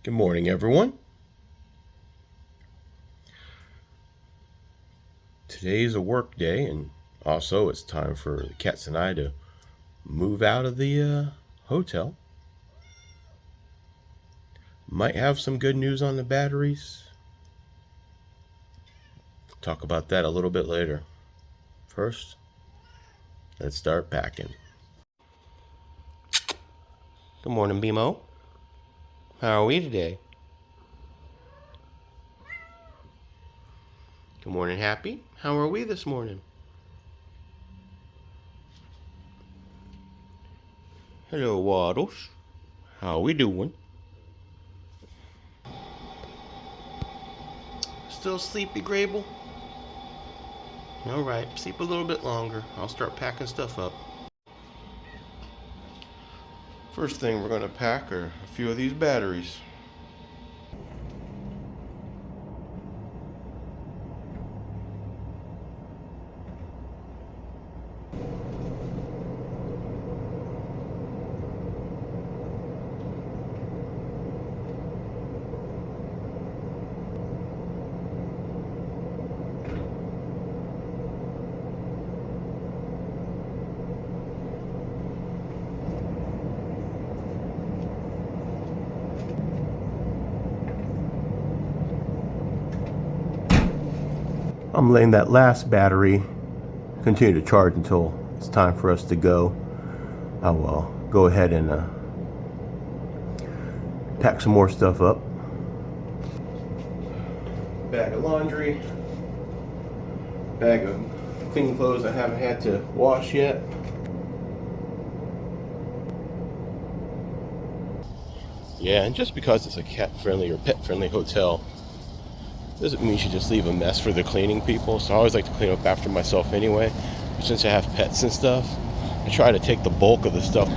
Good morning, everyone. Today's a work day, and also it's time for the cats and I to move out of the hotel. Might have some good news on the batteries. Talk about that a little bit later. First, let's start packing. Good morning, BMO. How are we today? Good morning, Happy. How are we this morning? Hello, Waddles. How are we doing? Still sleepy, Grable? Alright, sleep a little bit longer. I'll start packing stuff up. First thing we're going to pack are a few of these batteries. I'm letting that last battery continue to charge until it's time for us to go. I will go ahead and pack some more stuff up. Bag of laundry, bag of clean clothes I haven't had to wash yet. Yeah, and just because it's a cat-friendly or pet-friendly hotel doesn't mean you should just leave a mess for the cleaning people. So I always like to clean up after myself anyway. But since I have pets and stuff, I try to take the bulk of the stuff,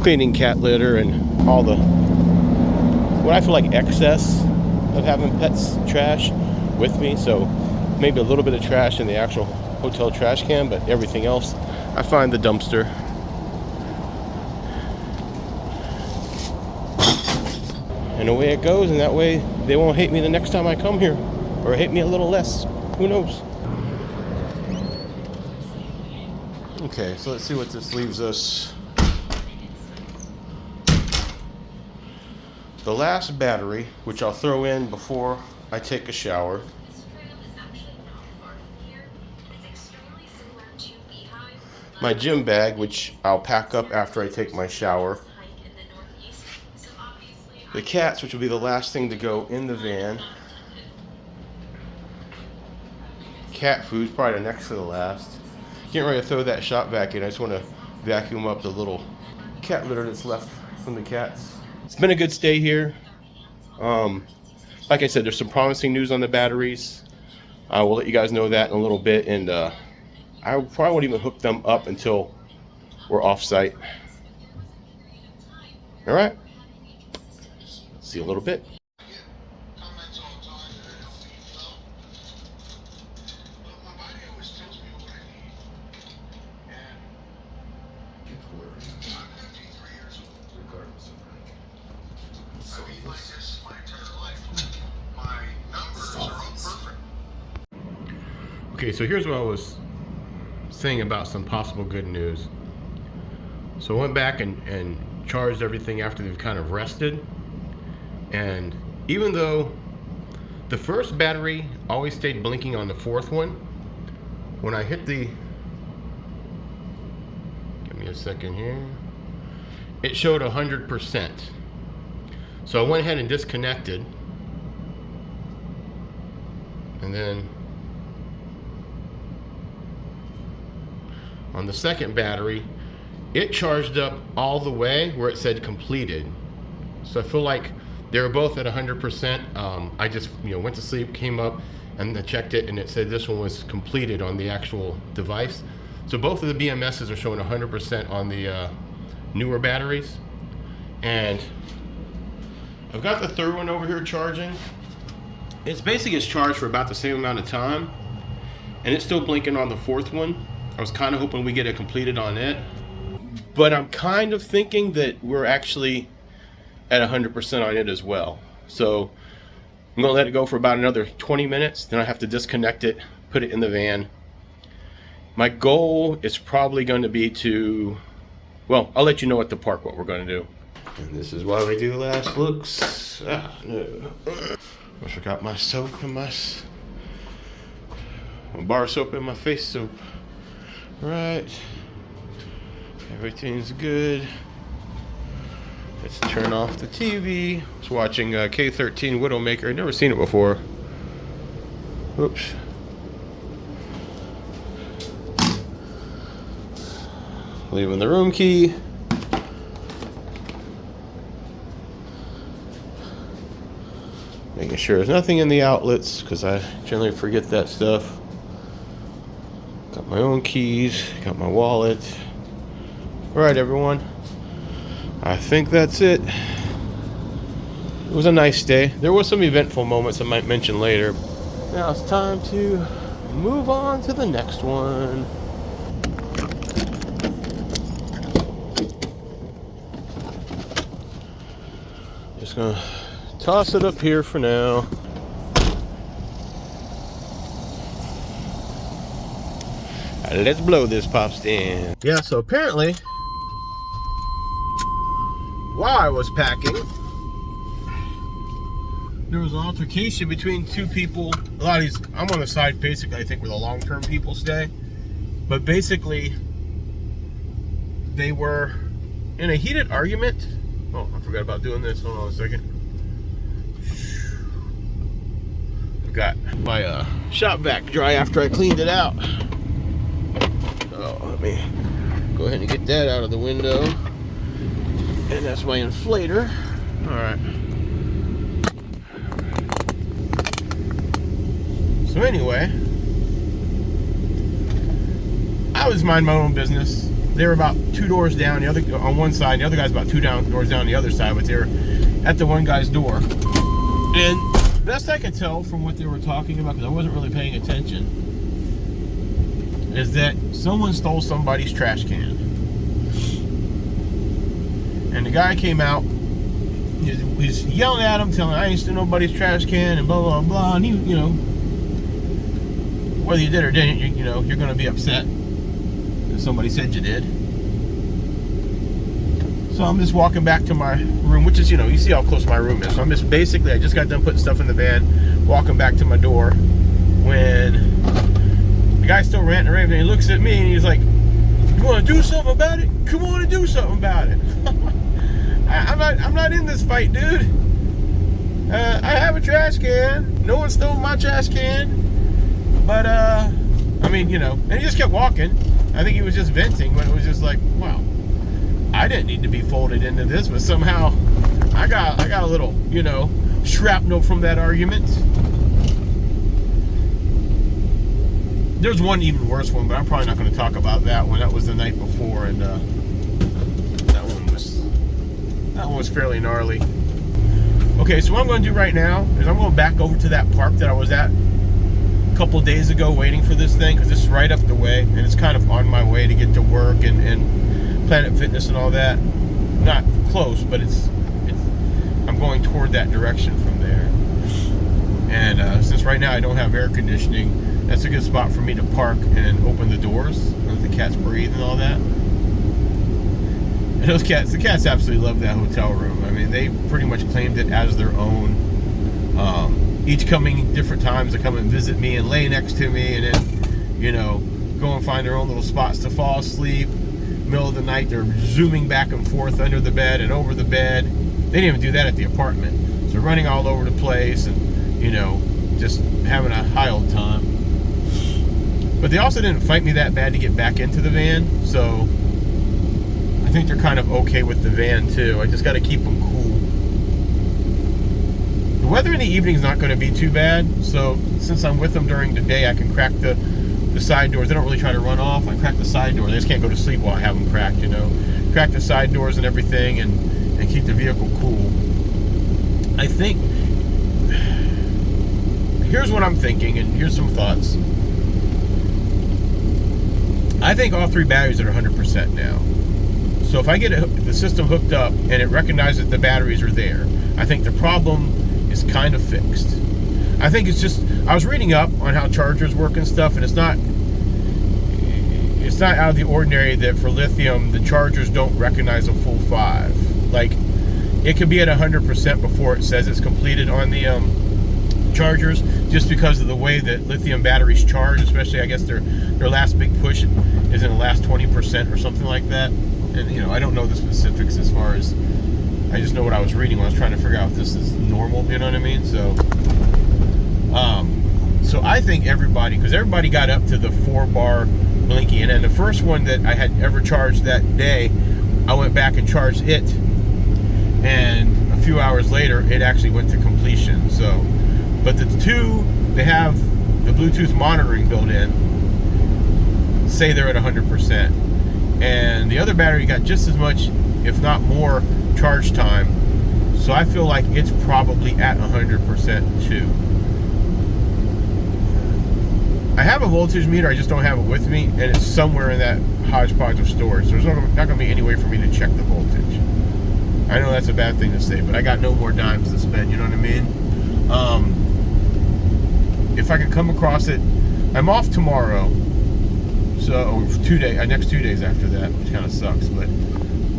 cleaning cat litter and all the, what I feel like excess of having pets trash with me. So maybe a little bit of trash in the actual hotel trash can, but everything else, I find the dumpster. And away it goes, and that way they won't hate me the next time I come here, or hate me a little less. Who knows? Okay, so let's see what this leaves us. The last battery, which I'll throw in before I take a shower. My gym bag, which I'll pack up after I take my shower. The cats, which will be the last thing to go in the van. Cat food's probably the next to the last. Getting ready to throw that shop vac in. I just want to vacuum up the little cat litter that's left from the cats. It's been a good stay here. Like I said, there's some promising news on the batteries. I will let you guys know that in a little bit, and I probably won't even hook them up until we're off site. All right. See you a little bit. Okay, so here's what I was saying about some possible good news. So I went back and charged everything after they've kind of rested. And even though the first battery always stayed blinking on the fourth one, when I hit the, give me a second here, it showed 100%. So I went ahead and disconnected. And then on the second battery, it charged up all the way where it said completed. So I feel like they were both at 100%. I just went to sleep, came up, and I checked it, and it said this one was completed on the actual device. So both of the BMSs are showing 100% on the newer batteries. And I've got the third one over here charging. It's charged for about the same amount of time, and it's still blinking on the fourth one. I was kind of hoping we get it completed on it, but I'm kind of thinking that we're actually at 100% on it as well. So I'm gonna let it go for about another 20 minutes, then I have to disconnect it, put it in the van. My goal is probably going to be to, well, I'll let you know at the park what we're going to do. And this is why we do last looks. Ah, no. I forgot my soap and my bar soap and my face soap. Right. Everything's good. Let's turn off the TV. I was watching K13 Widowmaker. I'd never seen it before. Oops. Leaving the room key. Making sure there's nothing in the outlets, because I generally forget that stuff. Got my own keys, got my wallet. Alright, everyone. I think that's it. It was a nice day. There was some eventful moments I might mention later. Now it's time to move on to the next one. Just gonna toss it up here for now. Let's blow this pop stand. Yeah, so apparently, while I was packing, there was an altercation between two people. A lot of these, I'm on the side basically, I think, where the long-term people stay. But basically, they were in a heated argument. Oh, I forgot about doing this. Hold on a second. I've got my shop vac dry after I cleaned it out. So let me go ahead and get that out of the window. And that's my inflator. All right. So anyway, I was minding my own business. They were about 2 doors down, the other on one side. The other guy's about 2 doors down the other side, but they were at the one guy's door. And best I could tell from what they were talking about, because I wasn't really paying attention, is that someone stole somebody's trash can. And the guy came out, he's yelling at him, telling him, I ain't steal nobody's trash can, and blah, blah, blah. And he, you know, whether you did or didn't, you know, you're going to be upset if somebody said you did. So I'm just walking back to my room, which is, you know, you see how close my room is. So I'm just basically, I just got done putting stuff in the van, walking back to my door, when the guy's still ranting and raving, and he looks at me and he's like, you want to do something about it? Come on and do something about it. I'm not in this fight, dude. I have a trash can. No one stole my trash can. But, I mean, you know, and he just kept walking. I think he was just venting, but it was just like, wow, I didn't need to be folded into this, but somehow I got a little, you know, shrapnel from that argument. There's one even worse one, but I'm probably not going to talk about that one. That was the night before, and that one was fairly gnarly. Okay, so what I'm going to do right now is I'm going back over to that park that I was at a couple of days ago waiting for this thing, because it's right up the way, and it's kind of on my way to get to work and Planet Fitness and all that. Not close, but it's I'm going toward that direction from there. And since right now I don't have air conditioning, that's a good spot for me to park and open the doors, let the cats breathe and all that. And the cats absolutely love that hotel room. I mean, they pretty much claimed it as their own. Each coming different times to come and visit me and lay next to me, and then, you know, go and find their own little spots to fall asleep. Middle of the night, they're zooming back and forth under the bed and over the bed. They didn't even do that at the apartment. So running all over the place and, you know, just having a high old time. But they also didn't fight me that bad to get back into the van, so I think they're kind of okay with the van too. I just got to keep them cool. The weather in the evening is not going to be too bad, so since I'm with them during the day, I can crack the side doors. They don't really try to run off. I crack the side door. They just can't go to sleep while I have them cracked, you know. Crack the side doors and everything, and keep the vehicle cool. I think, here's what I'm thinking, and here's some thoughts. I think all 3 batteries are 100% now. So if I get the system hooked up and it recognizes that the batteries are there, I think the problem is kind of fixed. I think it's just, I was reading up on how chargers work and stuff, and it's not out of the ordinary that for lithium, the chargers don't recognize a full 5. Like, it could be at 100% before it says it's completed on the chargers, just because of the way that lithium batteries charge, especially, I guess, their last big push is in the last 20% or something like that. And, you know, I don't know the specifics as far as, I just know what I was reading when I was trying to figure out if this is normal, you know what I mean? So I think everybody, because everybody got up to the 4-bar blinky, and then the first one that I had ever charged that day, I went back and charged it, and a few hours later, it actually went to completion. So, but the two, they have the Bluetooth monitoring built in, say they're at 100%. And the other battery got just as much, if not more, charge time. So I feel like it's probably at 100% too. I have a voltage meter, I just don't have it with me, and it's somewhere in that hodgepodge of storage. So there's not going to be any way for me to check the voltage. I know that's a bad thing to say, but I got no more dimes to spend, you know what I mean? If I can come across it, I'm off tomorrow. So, next 2 days after that, which kind of sucks, but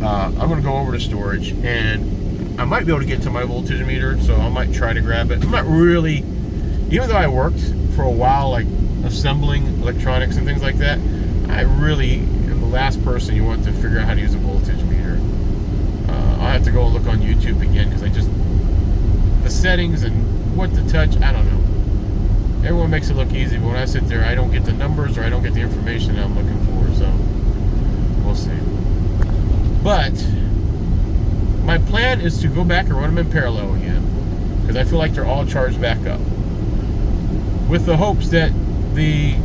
I'm going to go over to storage, and I might be able to get to my voltage meter, so I might try to grab it. I'm not really, even though I worked for a while, like, assembling electronics and things like that, I really am the last person you want to figure out how to use a voltage meter. I'll have to go and look on YouTube again, because the settings and what to touch, I don't know. Everyone makes it look easy, but when I sit there, I don't get the numbers or I don't get the information that I'm looking for, so we'll see. But my plan is to go back and run them in parallel again, because I feel like they're all charged back up, with the hopes that the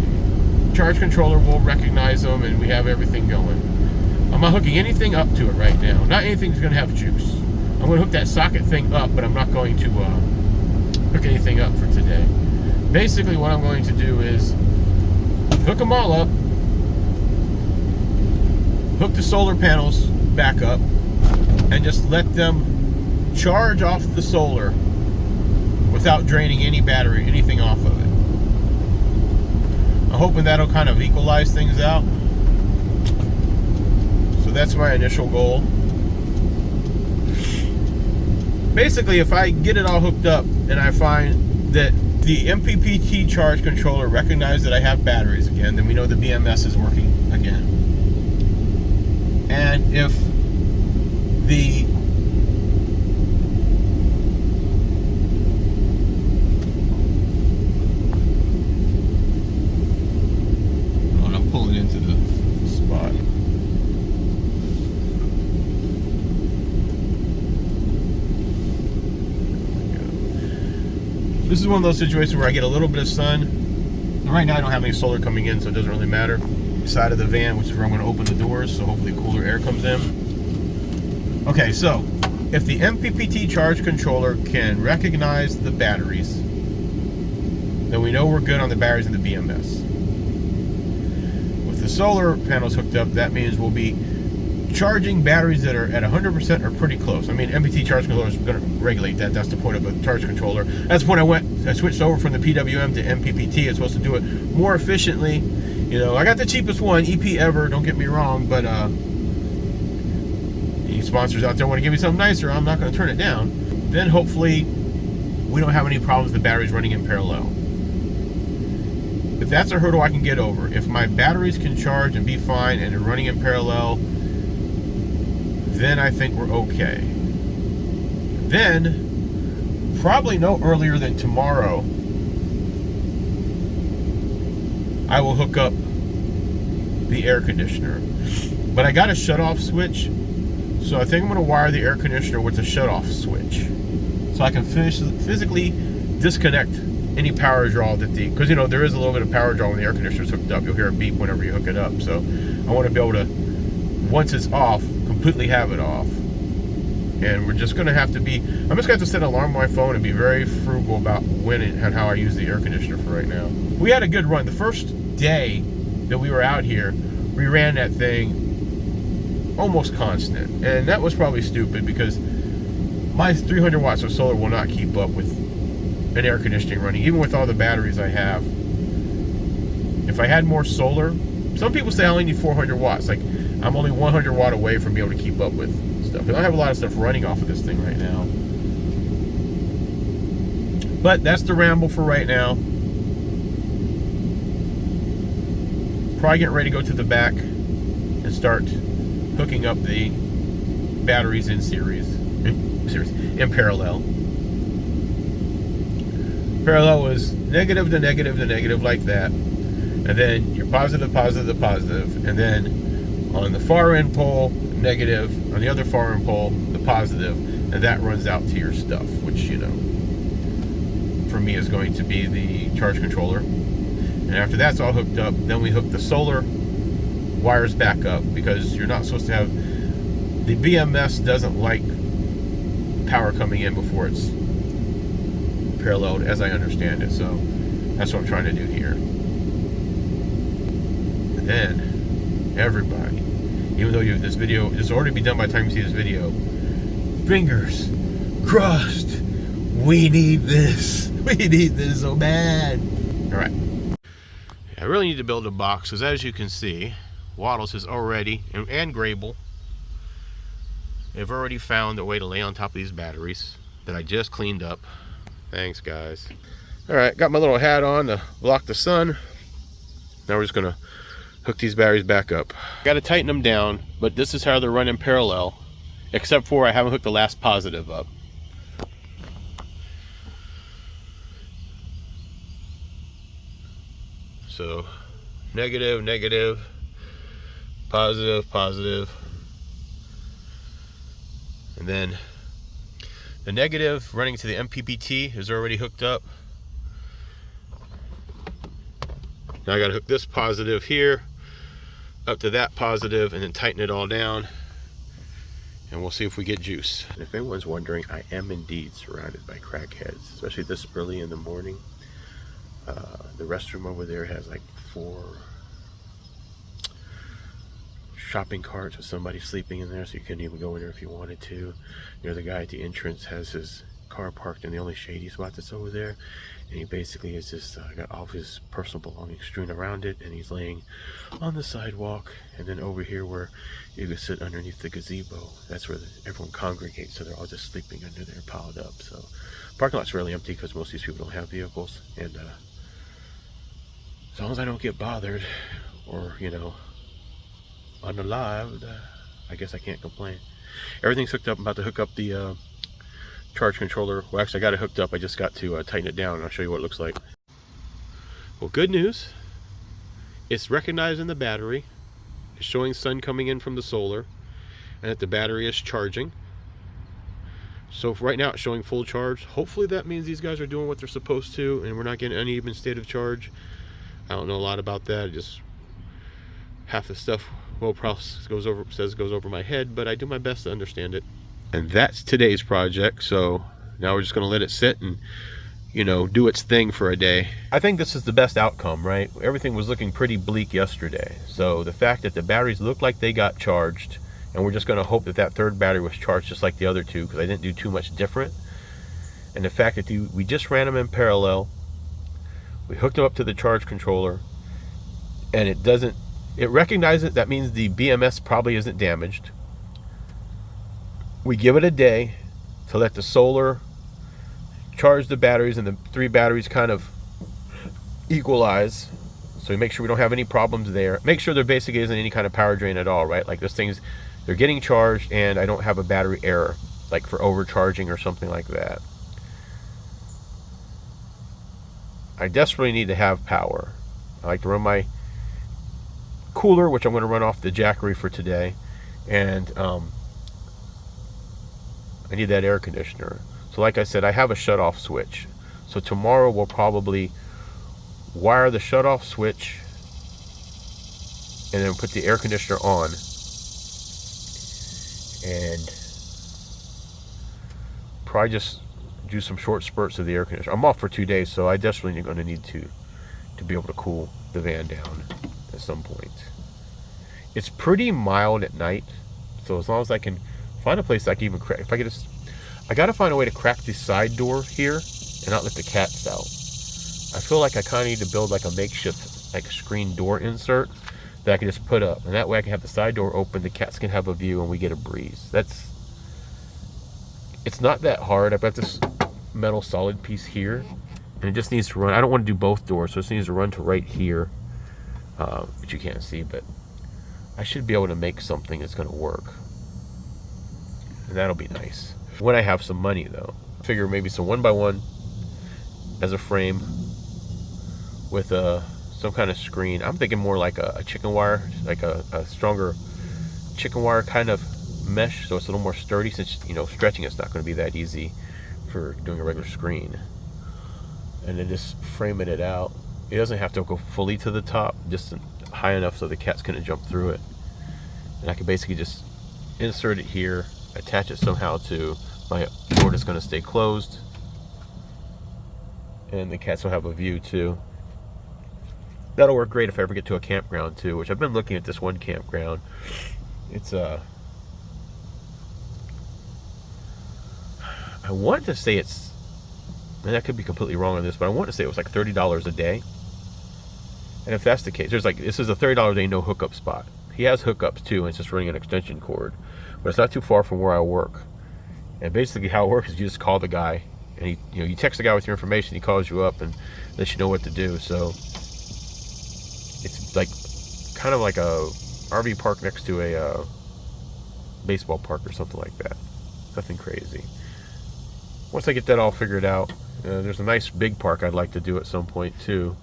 charge controller will recognize them and we have everything going. I'm not hooking anything up to it right now. Not anything's going to have juice. I'm going to hook that socket thing up, but I'm not going to hook anything up for today. Basically, what I'm going to do is hook them all up, hook the solar panels back up, and just let them charge off the solar without draining any battery, anything off of it. I'm hoping that'll kind of equalize things out. So that's my initial goal. Basically, if I get it all hooked up and I find that the MPPT charge controller recognizes that I have batteries again, then we know the BMS is working again. And if the I'm pulling into the spot. This is one of those situations where I get a little bit of sun. Right now I don't have any solar coming in, so it doesn't really matter. Side of the van, which is where I'm going to open the doors, so hopefully cooler air comes in. Okay, so if the MPPT charge controller can recognize the batteries, then we know we're good on the batteries in the BMS. With the solar panels hooked up, that means we'll be charging batteries that are at 100% or pretty close. I mean, MPPT charge controller is going to regulate that. That's the point of a charge controller. That's the point I switched over from the PWM to MPPT. It's supposed to do it more efficiently. You know, I got the cheapest one, EP ever, don't get me wrong, but any sponsors out there want to give me something nicer, I'm not going to turn it down. Then hopefully we don't have any problems with the batteries running in parallel. If that's a hurdle I can get over, if my batteries can charge and be fine and they're running in parallel, then I think we're okay. Then, probably no earlier than tomorrow, I will hook up the air conditioner. But I got a shut-off switch, so I think I'm going to wire the air conditioner with the shut-off switch, so I can physically disconnect any power draw that because you know there is a little bit of power draw when the air conditioner is hooked up. You'll hear a beep whenever you hook it up. So I want to be able to, once it's off, completely have it off. And we're just going to have to be, I'm just going to have to set an alarm on my phone and be very frugal about when and how I use the air conditioner for right now. We had a good run. The first day that we were out here, we ran that thing almost constant. And that was probably stupid because my 300 watts of solar will not keep up with an air conditioning running, even with all the batteries I have. If I had more solar, some people say I only need 400 watts. Like, I'm only 100 watt away from being able to keep up with stuff. I don't have a lot of stuff running off of this thing right now. But that's the ramble for right now. Probably getting ready to go to the back and start hooking up the batteries in in parallel. Parallel was negative to negative to negative, like that. And then your positive, positive, positive. And then on the far end pole, negative. On the other far end pole, the positive. And that runs out to your stuff, which, you know, for me is going to be the charge controller. And after that's all hooked up, then we hook the solar wires back up, because you're not supposed to have, the BMS doesn't like power coming in before it's paralleled, as I understand it. So that's what I'm trying to do here. And then everybody, even though this video will already be done by the time you see this video, fingers crossed, we need this. We need this so bad. All right. I really need to build a box, because as you can see, Waddles has already, and Grable, they've already found a way to lay on top of these batteries that I just cleaned up. Thanks, guys. All right, got my little hat on to block the sun. Now we're just gonna hook these batteries back up. Got to tighten them down, but this is how they're running parallel, except for I haven't hooked the last positive up. So negative, negative, positive, positive, and then the negative running to the MPPT is already hooked up. Now I got to hook this positive here up to that positive and then tighten it all down, and we'll see if we get juice. And if anyone's wondering, I am indeed surrounded by crackheads, especially this early in the morning. The restroom over there has like 4 shopping carts with somebody sleeping in there, so you couldn't even go in there if you wanted to. You know, the guy at the entrance has his car parked in the only shady spot that's over there, and he basically has just got all of his personal belongings strewn around it, and he's laying on the sidewalk. And then over here where you could sit underneath the gazebo, that's where everyone congregates, so they're all just sleeping under there piled up. So parking lot's really empty because most of these people don't have vehicles, and as long as I don't get bothered or, you know, unalived, I guess I can't complain. Everything's hooked up. I'm about to hook up the charge controller. Well, actually, I got it hooked up. I just got to tighten it down, and I'll show you what it looks like. Well, good news. It's recognizing the battery. It's showing sun coming in from the solar, and that the battery is charging. So right now it's showing full charge. Hopefully that means these guys are doing what they're supposed to, and we're not getting an uneven state of charge. I don't know a lot about that. Just half the stuff goes over my head, but I do my best to understand it. And that's today's project. So now we're just going to let it sit and, you know, do its thing for a day. I think this is the best outcome, right? Everything was looking pretty bleak yesterday. So the fact that the batteries looked like they got charged, and we're just going to hope that that third battery was charged just like the other two, because I didn't do too much different. And the fact that we just ran them in parallel, we hooked them up to the charge controller, and it recognizes it. That means the BMS probably isn't damaged. We give it a day to let the solar charge the batteries, and the 3 batteries kind of equalize. So we make sure we don't have any problems there. Make sure there basically isn't any kind of power drain at all, right? Like they're getting charged, and I don't have a battery error, like for overcharging or something like that. I desperately need to have power. I like to run my cooler, which I'm going to run off the Jackery for today, and I need that air conditioner. So like I said, I have a shut-off switch. So tomorrow we'll probably wire the shut-off switch and then put the air conditioner on, and probably just do some short spurts of the air conditioner. I'm off for 2 days, so I definitely going to need to be able to cool the van down at some point. It's pretty mild at night, So as long as I can find a place I can even crack, if I could just, I gotta find a way to crack the side door here and not let the cats out. I feel like I kind of need to build like a makeshift like screen door insert that I can just put up, and that way I can have the side door open, the cats can have a view, and we get a breeze. It's not that hard. I've got this metal solid piece here, and it just needs to run. I don't want to do both doors, so it just needs to run to right here, which you can't see, but I should be able to make something that's going to work, and that'll be nice. When I have some money, though, I figure maybe some 1x1 as a frame with some kind of screen. I'm thinking more like a chicken wire, like a stronger chicken wire kind of mesh, so it's a little more sturdy, since, you know, stretching it's not going to be that easy for doing a regular screen. And then just framing it out. It doesn't have to go fully to the top, just high enough so the cats couldn't jump through it. And I can basically just insert it here, attach it somehow to my door that's going to stay closed, and the cats will have a view too. That'll work great if I ever get to a campground too, which I've been looking at this one campground. It's I want to say it's, and I could be completely wrong on this, but I want to say it was like $30 a day. And if that's the case, there's like, this is a $30 a day no hookup spot. He has hookups too, and it's just running an extension cord, but it's not too far from where I work. And basically how it works is you just call the guy, and he, you know, you text the guy with your information, he calls you up and lets you know what to do. So it's like kind of like a RV park next to a baseball park or something like that. Nothing crazy. Once I get that all figured out, there's a nice big park I'd like to do at some point too.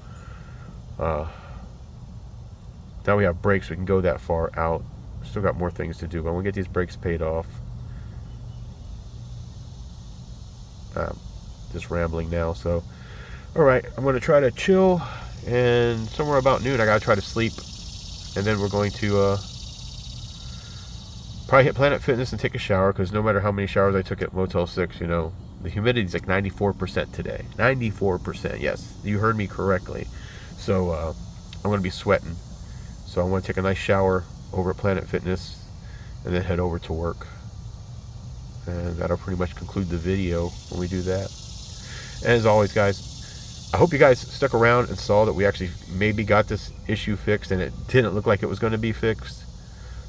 Now we have brakes, we can go that far out. Still got more things to do, but I want to get these brakes paid off. Just rambling now, so alright, I'm going to try to chill, and somewhere about noon I got to try to sleep, and then we're going to probably hit Planet Fitness and take a shower, because no matter how many showers I took at Motel 6, you know, the humidity is like 94% today. 94%, yes, you heard me correctly. So I'm going to be sweating, so I want to take a nice shower over at Planet Fitness and then head over to work. And that'll pretty much conclude the video when we do that. And as always, guys, I hope you guys stuck around and saw that we actually maybe got this issue fixed, and it didn't look like it was going to be fixed.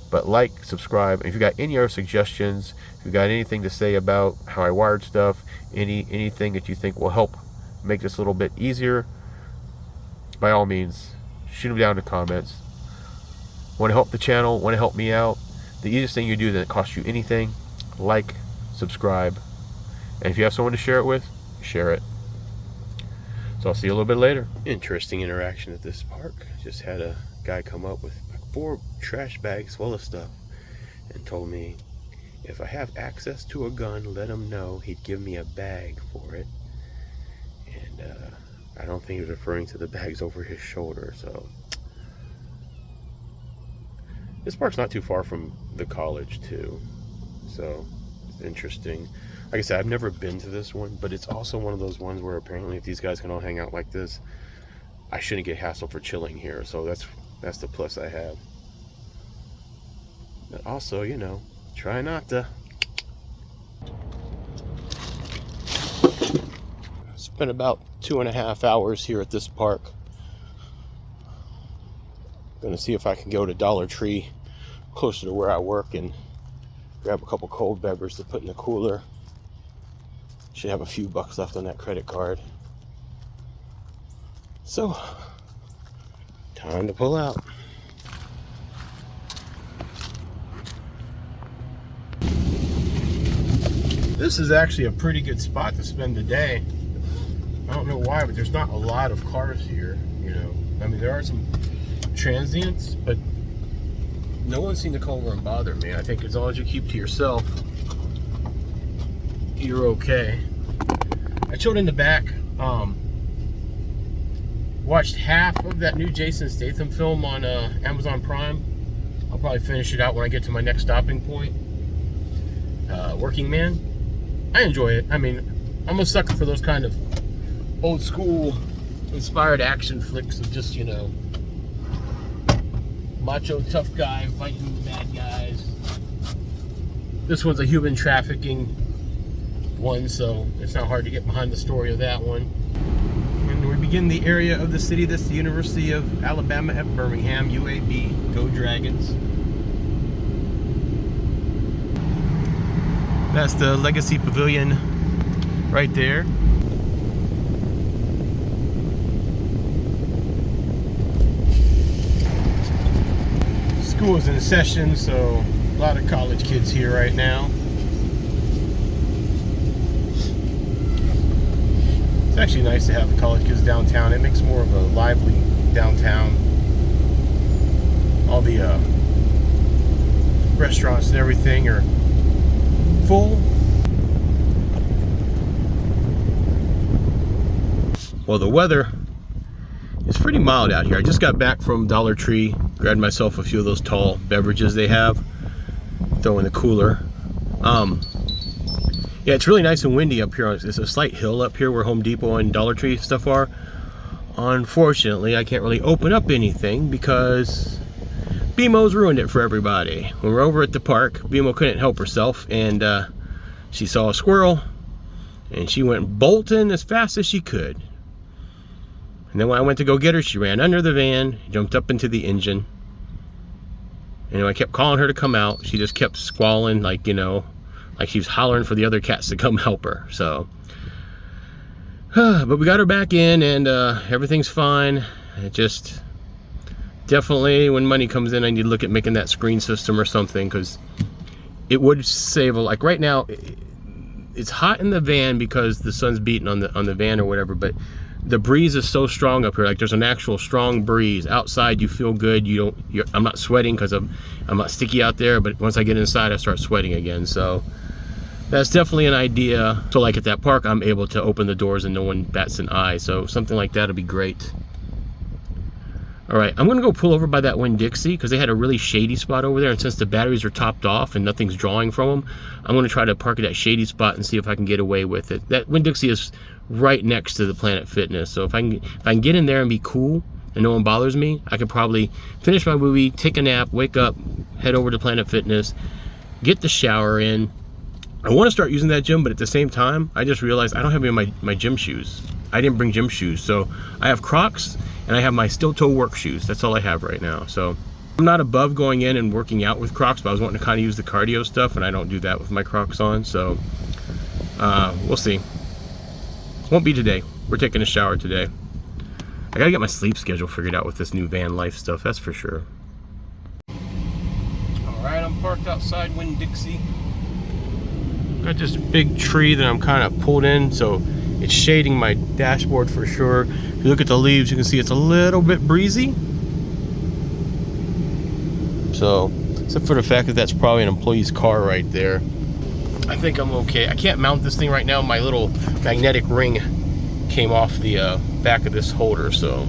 But like, subscribe, and if you got any other suggestions, if you got anything to say about how I wired stuff, anything that you think will help make this a little bit easier, by all means, shoot them down in the comments. Want to help the channel, want to help me out, the easiest thing you do that costs you anything, like, subscribe, and if you have someone to share it with, share it. So I'll see you a little bit later. Interesting interaction at this park. Just had a guy come up with 4 trash bags full of stuff and told me if I have access to a gun, let him know, he'd give me a bag for it. And I don't think he was referring to the bags over his shoulder. So this park's not too far from the college too, so it's interesting. Like I said, I've never been to this one, but it's also one of those ones where apparently if these guys can all hang out like this, I shouldn't get hassled for chilling here. So that's the plus I have. But also, you know, try not to. Spent about 2.5 hours here at this park. Gonna see if I can go to Dollar Tree closer to where I work and grab a couple cold beverages to put in the cooler. Should have a few bucks left on that credit card. So, time to pull out. This is actually a pretty good spot to spend the day. I don't know why, but there's not a lot of cars here, you know. I mean, there are some transients, but no one seemed to come over and bother me. I think as long as you keep to yourself, you're okay. I chilled in the back, watched half of that new Jason Statham film on Amazon Prime. I'll probably finish it out when I get to my next stopping point. Working Man. I enjoy it. I mean, I'm a sucker for those kind of old school inspired action flicks of just, you know, macho tough guy fighting bad guys. This one's a human trafficking one, so it's not hard to get behind the story of that one. And we begin the area of the city. This is the University of Alabama at Birmingham, UAB. Go Dragons. That's the Legacy Pavilion right there. School is in session, so a lot of college kids here right now. It's actually nice to have the college kids downtown. It makes more of a lively downtown. All the restaurants and everything are full. Well, the weather is pretty mild out here. I just got back from Dollar Tree, grabbed myself a few of those tall beverages they have, throw in the cooler. Yeah, it's really nice and windy up here. It's a slight hill up here where Home Depot and Dollar Tree stuff are. Unfortunately, I can't really open up anything because BMO's ruined it for everybody. When we're over at the park, BMO couldn't help herself, and she saw a squirrel, and she went bolting as fast as she could. And then when I went to go get her, she ran under the van, jumped up into the engine. And I kept calling her to come out. She just kept squalling, like, you know, like she was hollering for the other cats to come help her. So, but we got her back in, and everything's fine. It just, definitely when money comes in, I need to look at making that screen system or something, because it would save a, like right now, it's hot in the van because the sun's beating on the van or whatever, but the breeze is so strong up here. Like there's an actual strong breeze outside. You feel good. I'm not sweating because I'm not sticky out there, but once I get inside I start sweating again. So that's definitely an idea. So like at that park, I'm able to open the doors and no one bats an eye. So something like that would be great. All right, I'm gonna go pull over by that Winn-Dixie because they had a really shady spot over there, and since the batteries are topped off and nothing's drawing from them, I'm gonna try to park at that shady spot and see if I can get away with it. That Winn-Dixie is right next to the Planet Fitness, so if I can get in there and be cool and no one bothers me, I could probably finish my movie, take a nap, wake up, head over to Planet Fitness, get the shower in. I want to start using that gym, but at the same time, I just realized I don't have any of my gym shoes. I didn't bring gym shoes, so I have Crocs and I have my steel toe work shoes. That's all I have right now. So I'm not above going in and working out with Crocs, but I was wanting to kind of use the cardio stuff, and I don't do that with my Crocs on. So we'll see. Won't be today. We're taking a shower today. I gotta get my sleep schedule figured out with this new Vanlife stuff, that's for sure. All right, I'm parked outside Winn-Dixie. Got this big tree that I'm kind of pulled in, so it's shading my dashboard for sure. If you look at the leaves, you can see it's a little bit breezy. So, except for the fact that that's probably an employee's car right there, I think I'm okay. I can't mount this thing right now. My little magnetic ring came off the back of this holder, so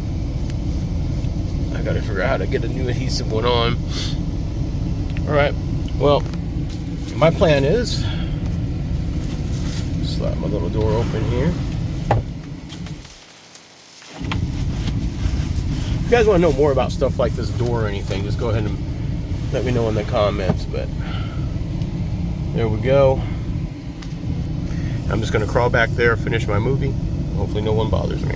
I gotta figure out how to get a new adhesive one on. All right, well, my plan is slide my little door open here. If you guys want to know more about stuff like this door or anything, just go ahead and let me know in the comments. But there we go. I'm just going to crawl back there, finish my movie. Hopefully no one bothers me.